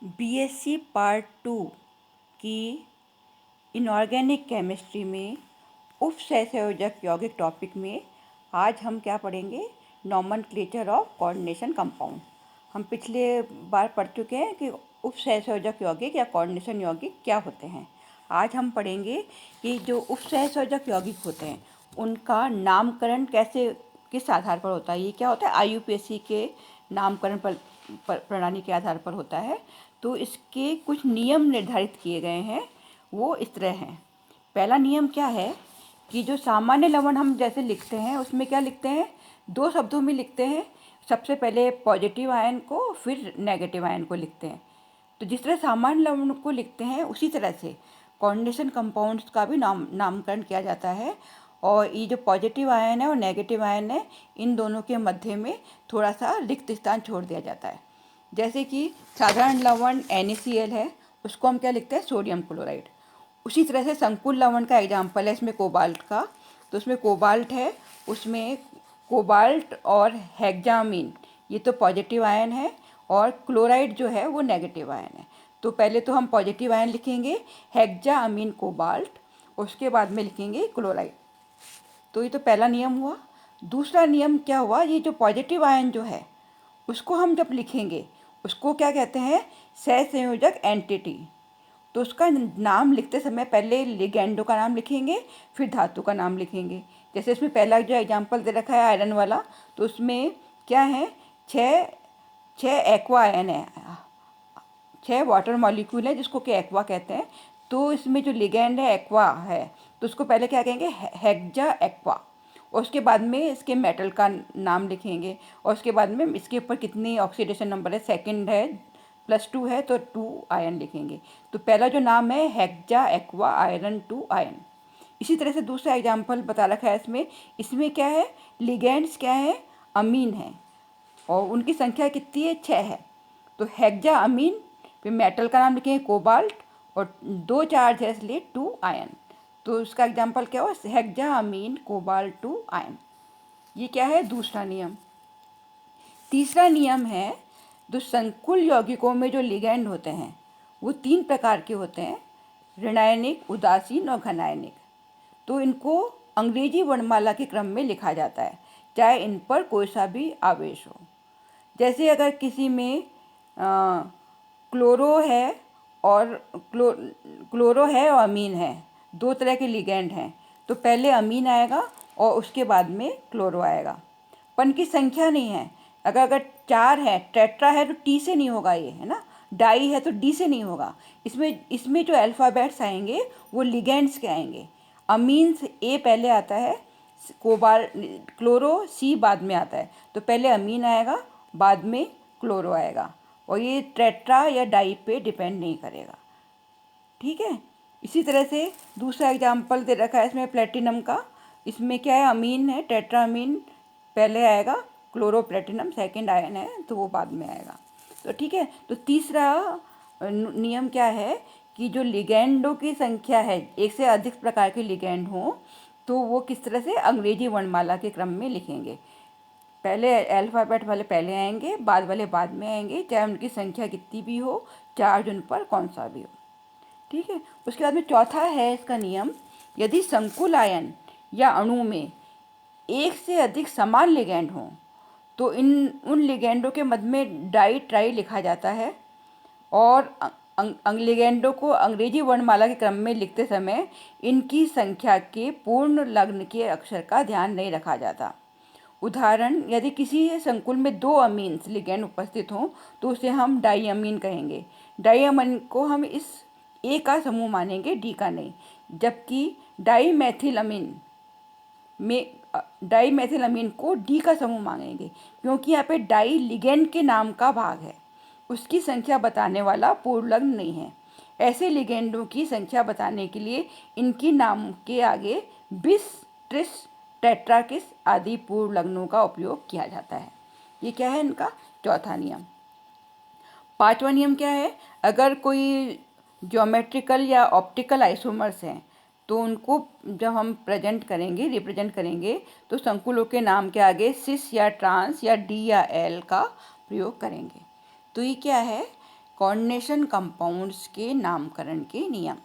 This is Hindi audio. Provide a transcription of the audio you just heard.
बीएससी पार्ट 2 की इनऑर्गेनिक केमिस्ट्री में उपसहसंयोजक यौगिक टॉपिक में आज हम क्या पढ़ेंगे? Nomenclature of coordination compound. हम पिछले बार पढ़ चुके हैं कि उपसहसंयोजक यौगिक या कोऑर्डिनेशन यौगिक क्या होते हैं। आज हम पढ़ेंगे कि जो उपसहसंयोजक यौगिक होते हैं उनका नामकरण कैसे, किस आधार पर होता है। ये क्या होता है? आईयूपीएसी के नामकरण प्रणाली के आधार पर होता है। तो इसके कुछ नियम निर्धारित किए गए हैं, वो इस तरह हैं। पहला नियम क्या है कि जो सामान्य लवण हम जैसे लिखते हैं उसमें क्या लिखते हैं, दो शब्दों में लिखते हैं। सबसे पहले पॉजिटिव आयन को, फिर नेगेटिव आयन को लिखते हैं। तो जिस तरह सामान्य लवण को लिखते हैं उसी तरह से कोऑर्डिनेशन कंपाउंड्स का भी नामकरण किया जाता है। और ये जो पॉजिटिव आयन है और नेगेटिव आयन है, इन दोनों के मध्य में थोड़ा सा रिक्त स्थान छोड़ दिया जाता है। जैसे कि साधारण लवण NaCl है, उसको हम क्या लिखते हैं? Sodium chloride. उसी तरह से संकुल लवण का एग्जाम्पल है इसमें कोबाल्ट का। तो उसमें कोबाल्ट है, उसमें कोबाल्ट और हेक्सामीन, ये तो पॉजिटिव आयन है, और क्लोराइड जो है वो नेगेटिव आयन है। तो पहले तो हम पॉजिटिव आयन लिखेंगे हेक्सामीन कोबाल्ट, उसके बाद में लिखेंगे क्लोराइड। तो ये तो पहला नियम हुआ। दूसरा नियम क्या हुआ? ये जो पॉजिटिव आयन जो है उसको हम जब लिखेंगे उसको क्या कहते हैं? सहसंयोजक एंटिटी। तो उसका नाम लिखते समय पहले लिगैंडो का नाम लिखेंगे, फिर धातु का नाम लिखेंगे। जैसे इसमें पहला जो एग्जांपल दे रखा है आयरन वाला, तो उसमें क्या है? छः छः एक्वा आयन है, 6 वाटर मॉलिक्यूल है जिसको कि एक्वा कहते हैं। तो इसमें जो लिगैंड है एक्वा है, तो उसको पहले क्या कहेंगे? Hexa aqua. और उसके बाद में इसके मेटल का नाम लिखेंगे, और उसके बाद में इसके ऊपर कितनी ऑक्सीडेशन नंबर है, सेकंड है, +2 है तो 2 आयन लिखेंगे। तो पहला जो नाम है हेक्सा एक्वा आयरन 2 आयन। इसी तरह से दूसरा एग्जाम्पल बता रखा है इसमें। इसमें क्या है? लिगेंड्स क्या है? अमीन है, और उनकी संख्या कितनी है? 6 है। तो हेक्सा अमीन, फिर मेटल का नाम लिखेंगे कोबाल्ट, और 2 चार्ज है इसलिए 2 आयन। तो उसका एग्जाम्पल क्या हुआ? हेक्सा अमीन कोबाल्ट 2 आयन। ये क्या है? दूसरा नियम। तीसरा नियम है, जो संकुल यौगिकों में जो लिगैंड होते हैं वो 3 प्रकार के होते हैं, ऋणायनिक, उदासीन और घनायनिक। तो इनको अंग्रेजी वर्णमाला के क्रम में लिखा जाता है, चाहे इन पर कोई सा भी आवेश हो। जैसे अगर किसी में क्लोरो है और क्लोरो है और अमीन है, दो तरह के लिगैंड हैं, तो पहले अमीन आएगा और उसके बाद में क्लोरो आएगा। पन की संख्या नहीं है। अगर 4 है, टेट्रा है, तो टी से नहीं होगा, ये है ना। डाई है तो डी से नहीं होगा। इसमें जो अल्फ़ाबेट्स आएंगे वो लिगेंड्स के आएंगे। अमीन से ए पहले आता है, क्लोरो सी बाद में आता है। तो पहले अमीन आएगा, बाद में क्लोरो आएगा, और ये टेट्रा या डाई पे डिपेंड नहीं करेगा। ठीक है। इसी तरह से दूसरा एग्जाम्पल दे रखा है इसमें प्लेटिनम का। इसमें क्या है? अमीन है, टेट्रा अमीन पहले आएगा, क्लोरो प्लेटिनम सेकेंड आयन है तो वो बाद में आएगा। तो ठीक है। तो तीसरा नियम क्या है कि जो लिगैंडों की संख्या है, एक से अधिक प्रकार के लिगैंड हों, तो वो किस तरह से अंग्रेजी वर्णमाला के क्रम में लिखेंगे। पहले अल्फ़ाबेट वाले पहले आएंगे, बाद वाले बाद में आएंगे, चाहे उनकी संख्या कितनी भी हो, चार्ज उन पर कौन सा भी हो। ठीक है। उसके बाद में चौथा है इसका नियम, यदि संकुल आयन या अणु में एक से अधिक समान लिगैंड हों तो उन लिगैंडों के मध्य में डाई ट्राई लिखा जाता है, और लिगैंडों को अंग्रेजी वर्णमाला के क्रम में लिखते समय इनकी संख्या के पूर्ण लग्न के अक्षर का ध्यान नहीं रखा जाता। उदाहरण, यदि किसी संकुल में 2 अमीन्स लिगैंड उपस्थित हों तो उसे हम डाईअमीन कहेंगे। डाईअमीन को हम इस ए का समूह मानेंगे, डी का नहीं। जबकि डाईमेथिलामीन को डी का समूह मानेंगे, क्योंकि यहाँ पे डाई लिगैंड के नाम का भाग है, उसकी संख्या बताने वाला पूर्ण लग्न नहीं है। ऐसे लिगैंडों की संख्या बताने के लिए इनकी नाम के आगे बिस, ट्रिस, टेट्राकिस आदि पूर्ण लग्नों का उपयोग किया जाता है। ये क्या है इनका चौथा नियम। पांचवा नियम क्या है? अगर कोई ज्योमेट्रिकल या ऑप्टिकल आइसोमर्स हैं तो उनको जब हम रिप्रेजेंट करेंगे तो संकुलों के नाम के आगे सिस या ट्रांस या डी या एल का प्रयोग करेंगे। तो ये क्या है? कोऑर्डिनेशन कंपाउंड्स के नामकरण के नियम।